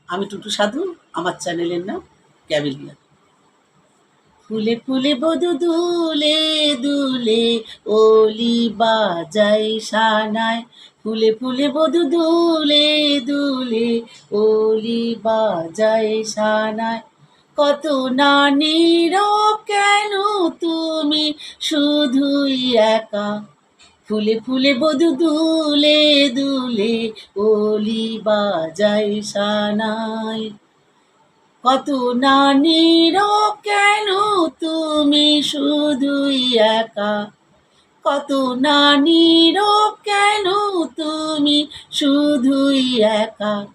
আমি টুটু সাধু, আমার চ্যানেলের নাম ক্যামেলিয়া। ফুলে ফুলে বধূ দুলে দুলে, ওলি বাজাই সানায়। ফুলে ফুলে বধূ দুলে দুলে, ওলি বাজাই সানায়। কত না নীরব কেন তুমি শুধুই একা। ফুলে ফুলে বধূ দুলে দুলে, ওলি বাজাই সানায়। কত না নীরব কেন তুমি শুধুই একা। কত না নীরব কেন তুমি শুধুই একা।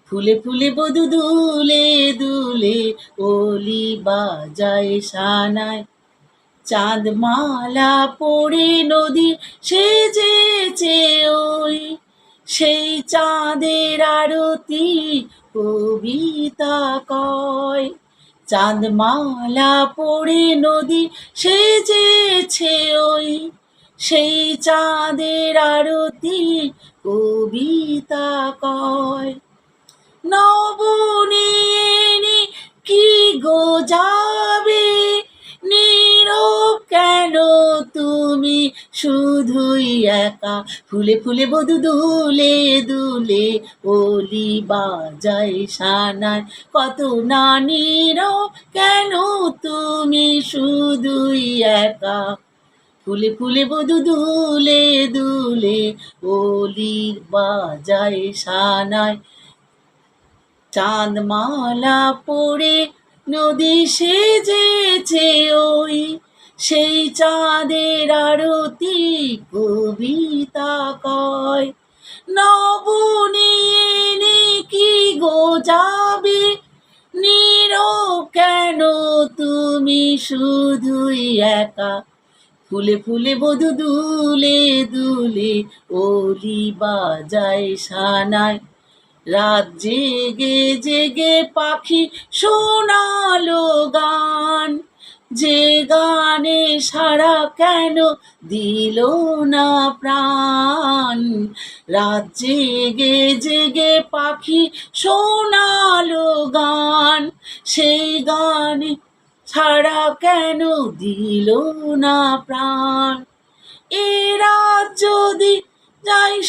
ফুলে ফুলে বধূ দুলে দুলে, ওলি বাজায় সানায়। চাঁদ মালা পড়ে নদী সেজেছে ওই, সেই চাঁদের আরতি কবিতা কয়। চাঁদ মালা পড়ে নদী সেজেছে ওই, সেই চাঁদের আরতি কবিতা কয়। নবনীনি কি গো যাবে, নীরব কেন তুমি শুধুই একা। ফুলে ফুলে বধূ দুলে দুলে, ওলি বাজাই সানায়। কত না নীরব কেন তুমি শুধুই একা। ফুলে ফুলে বধূ দুলে দুলে, ওলি বাজাই সানায়। চাঁদ মালা পড়ে নদী সেজেছে ওই, সেই চাঁদের আরতি কবিতা কয়। নবনীনি কি গো যাবে, নীরব কেন তুমি শুধুই একা। ফুলে ফুলে বধূ দুলে দুলে, ওলি বাজায় সানায়। রাত জেগে জেগে পাখি শোনালো গান, যে গানে সাড়া কেন দিল না প্রাণ। রাত জেগে জেগে পাখি শোনালো গান, সেই গানে সাড়া কেন দিল না প্রাণ। এ রাত যদি যাই